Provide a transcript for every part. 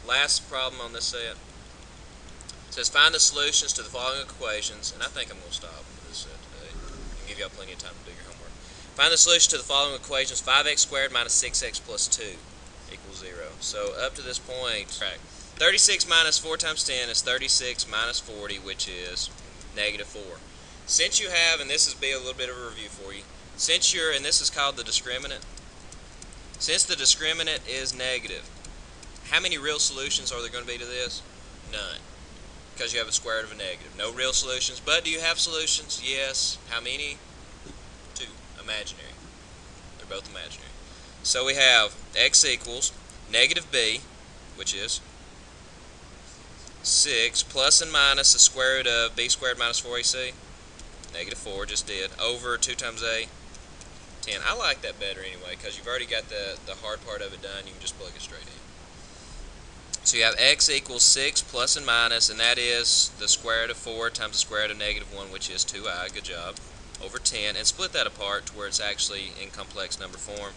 last problem on this set. It says find the solutions to the following equations, and I think I'm going to stop with this set today and give y'all plenty of time to do your homework. Find the solution to the following equations: 5x squared minus 6x plus 2 equals 0. So up to this point, 36 minus 4 times 10 is 36 minus 40, which is negative 4. Since you have, and this is be a little bit of a review for you, since you're, and this is called the discriminant, since the discriminant is negative, how many real solutions are there going to be to this? None. Because you have a square root of a negative. No real solutions. But do you have solutions? Yes. How many? 2. Imaginary. They're both imaginary. So we have x equals negative b, which is 6, plus and minus the square root of b squared minus 4ac, negative 4, just did, over 2 times a, 10. I like that better anyway, because you've already got the hard part of it done. You can just plug it straight in. So you have x equals 6 plus and minus, and that is the square root of 4 times the square root of negative 1, which is 2i, good job, over 10, and split that apart to where it's actually in complex number form.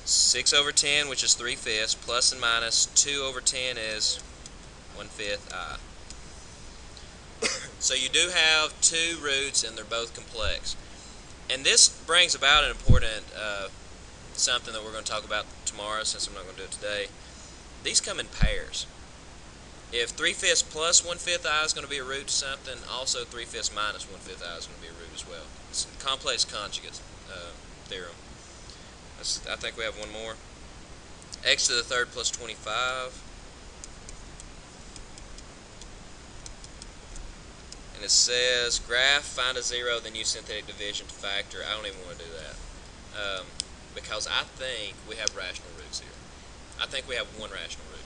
6 over 10, which is 3/5, plus and minus 2 over 10 is 1/5 I. So you do have 2 roots, and they're both complex. And this brings about an important something that we're going to talk about tomorrow, since I'm not going to do it today. These come in pairs. If 3/5 plus 1/5 I is going to be a root to something, also 3/5 minus 1/5 I is going to be a root as well. It's a complex conjugates theorem. I think we have one more. X to the third plus 25. And it says graph, find a 0, then use synthetic division to factor. I don't even want to do that. Because I think we have rational roots here. I think we have one rational root.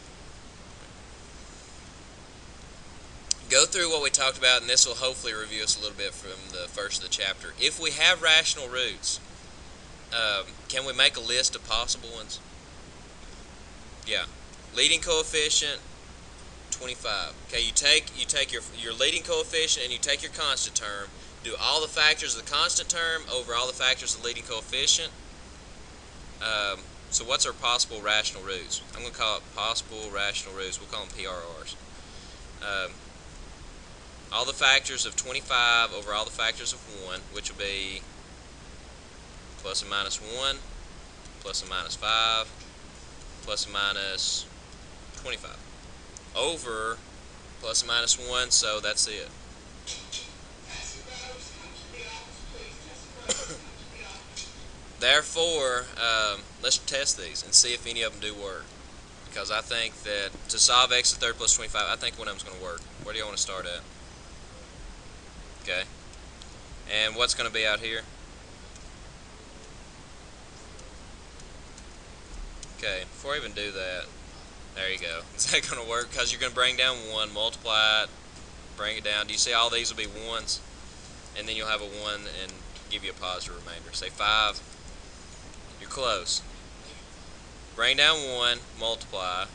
Go through what we talked about, and this will hopefully review us a little bit from the first of the chapter. If we have rational roots, can we make a list of possible ones? Yeah. Leading coefficient, 25. Okay, you take your leading coefficient and you take your constant term, do all the factors of the constant term over all the factors of the leading coefficient. So what's our possible rational roots? I'm going to call it possible rational roots. We'll call them PRRs. All the factors of 25 over all the factors of 1, which will be plus and minus 1, plus and minus 5, plus and minus 25, over plus and minus 1, so that's it. Therefore, let's test these and see if any of them do work. Because I think that to solve x to the third plus 25, I think one of them's going to work. Where do you want to start at? Okay. And what's going to be out here? Okay, before I even do that, there you go. Is that going to work? Because you're going to bring down 1, multiply it, bring it down. Do you see all these will be 1s? And then you'll have a 1 and give you a positive remainder. Say 5. You're close. Bring down 1, multiply.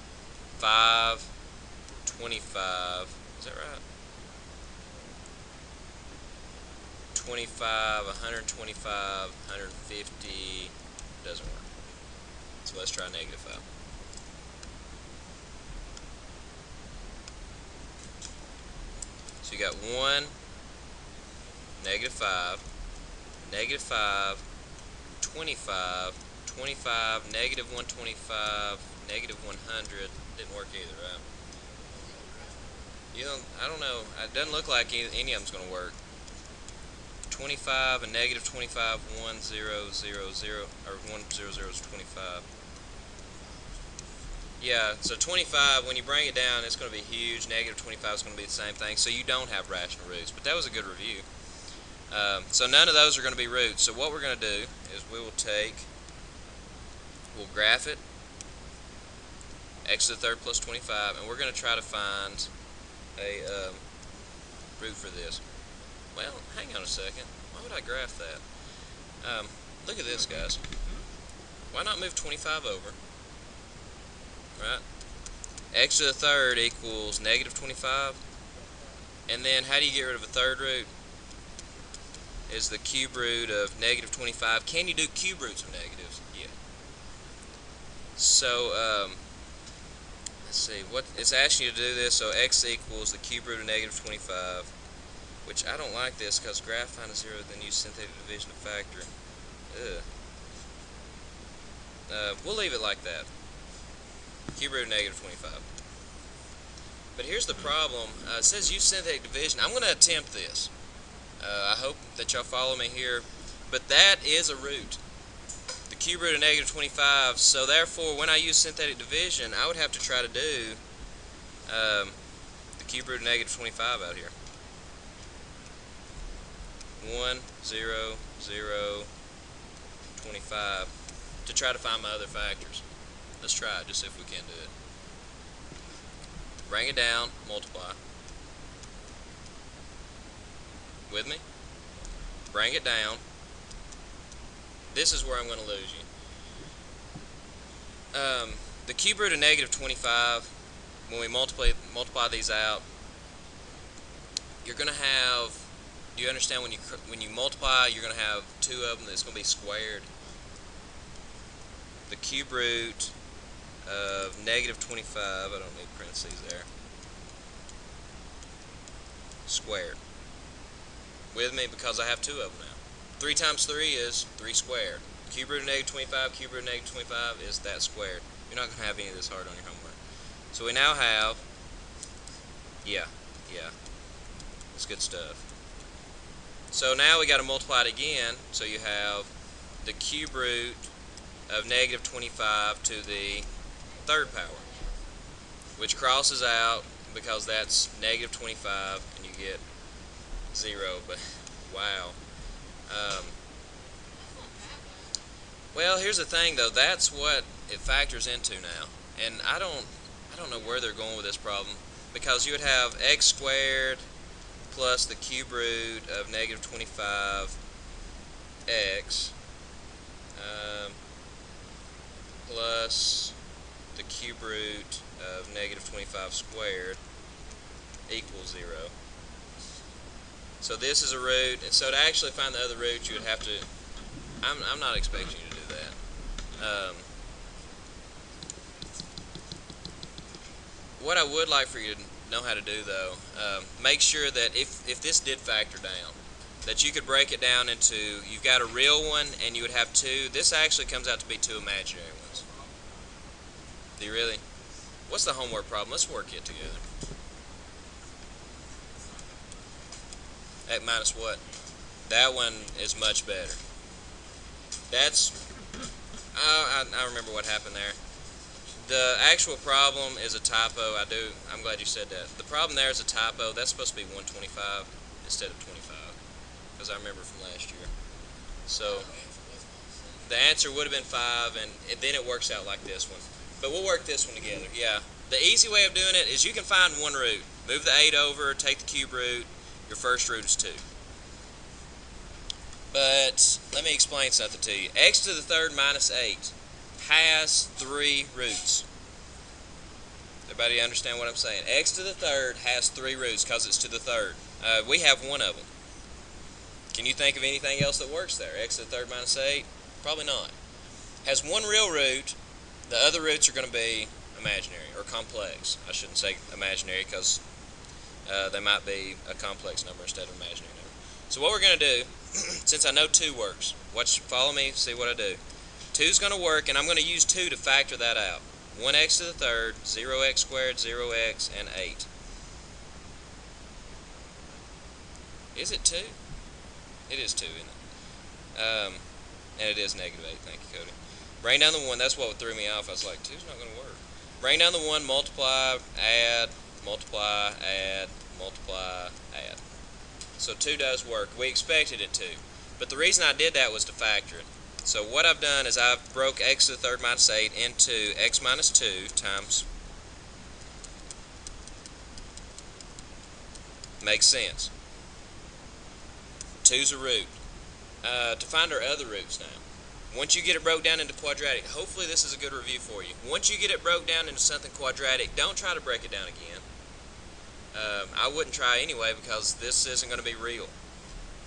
5, 25. Is that right? 25, 125, 150. Doesn't work. So let's try negative 5. So you got 1, negative 5, negative 5, 25, 25, negative 125, negative 100. Didn't work either, right? I don't know. It doesn't look like any of them's going to work. 25 and negative 25, 1, 0, 0, 0, or 1, 0, 0 is 25. Yeah, so 25, when you bring it down, it's going to be huge. Negative 25 is going to be the same thing, so you don't have rational roots. But that was a good review. So none of those are going to be roots. So what we're going to do is we'll graph it, x to the third plus 25, and we're going to try to find a root for this. Well, hang on a second. Why would I graph that? Look at this, guys. Why not move 25 over? Right? X to the third equals negative 25. And then how do you get rid of a third root? Is the cube root of negative 25. Can you do cube roots of negatives? Yeah. So, let's see, what it's asking you to do this, so x equals the cube root of negative 25, which I don't like this because graph find a zero, then use synthetic division to factor. Ugh. We'll leave it like that. Cube root of negative 25. But here's the problem. It says use synthetic division. I'm going to attempt this. I hope that y'all follow me here. But that is a root. The cube root of negative 25. So therefore, when I use synthetic division, I would have to try to do the cube root of negative 25 out here. 1, 0, 0, 25. To try to find my other factors. Let's try it, just see if we can do it. Bring it down, multiply. With me? Bring it down. This is where I'm going to lose you. The cube root of negative 25, when we multiply these out, you're going to have, do you understand when you multiply, you're going to have two of them that's going to be squared. The cube root of negative 25, I don't need parentheses there, squared. With me, because I have two of them now. 3 times 3 is 3 squared. Cube root of negative 25, cube root of negative 25 is that squared. You're not going to have any of this hard on your homework. So we now have, yeah, that's good stuff. So now we got to multiply it again, so you have the cube root of negative 25 to the third power, which crosses out because that's negative 25 and you get 0, but wow. Well, here's the thing though, that's what it factors into now, and I don't know where they're going with this problem, because you would have x squared plus the cube root of negative 25 x plus the cube root of negative 25 squared equals 0. So this is a root, and so to actually find the other root, you would have to, I'm not expecting you to do that. What I would like for you to know how to do though, make sure that if this did factor down, that you could break it down into, you've got a real one and you would have two. This actually comes out to be two imaginary ones. Do you really? What's the homework problem? Let's work it together. At minus what? That one is much better. That's, I remember what happened there. The actual problem is a typo. I'm glad you said that. The problem there is a typo. That's supposed to be 125 instead of 25, because I remember from last year. So the answer would have been 5, and then it works out like this one. But we'll work this one together. Yeah. The easy way of doing it is you can find one root. Move the 8 over, take the cube root. Your first root is 2. But let me explain something to you. X to the third minus 8 has 3 roots. Everybody understand what I'm saying? X to the third has 3 roots because it's to the third. We have one of them. Can you think of anything else that works there? X to the third minus 8? Probably not. Has one real root. The other roots are going to be imaginary or complex. I shouldn't say imaginary because they might be a complex number instead of imaginary number. So what we're going to do, since I know 2 works, follow me, see what I do. 2 is going to work, and I'm going to use 2 to factor that out. 1x to the third, 0x squared, 0x, and 8. Is it 2? It is 2, isn't it? And it is negative 8, thank you, Cody. Bring down the 1, that's what threw me off. I was like, 2's not going to work. Bring down the 1, multiply, add, multiply, add, multiply, add. So 2 does work. We expected it to. But the reason I did that was to factor it. So what I've done is I've broke x to the third minus 8 into x minus 2 times. Makes sense. 2's a root. To find our other roots now. Once you get it broke down into quadratic, hopefully this is a good review for you. Once you get it broke down into something quadratic, don't try to break it down again. I wouldn't try anyway because this isn't going to be real.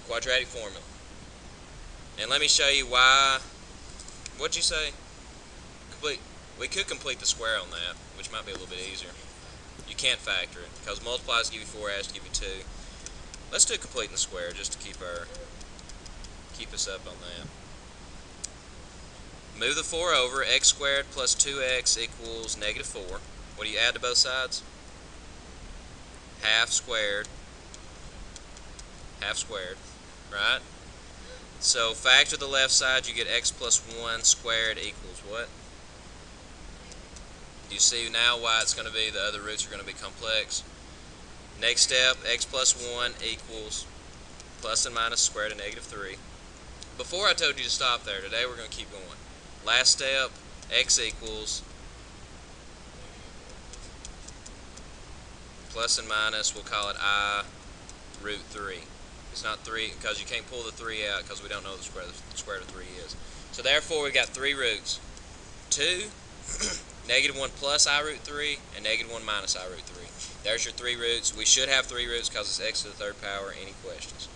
Quadratic formula. And let me show you why. What'd you say? Complete. We could complete the square on that, which might be a little bit easier. You can't factor it, because multiplies give you 4, adds give you 2. Let's do completing the square, just to keep us up on that. Move the 4 over. X squared plus 2x equals negative 4. What do you add to both sides? Half squared, right? So factor the left side, you get x plus 1 squared equals what? Do you see now why it's going to be, the other roots are going to be complex? Next step, x plus 1 equals plus and minus square root of negative 3. Before I told you to stop there, today we're going to keep going. Last step, x equals plus and minus, we'll call it I root 3. It's not 3, because you can't pull the 3 out, because we don't know what the square root of 3 is. So therefore we've got 3 roots. 2, negative 1 plus I root 3, and negative 1 minus I root 3. There's your 3 roots. We should have 3 roots because it's x to the 3rd power. Any questions?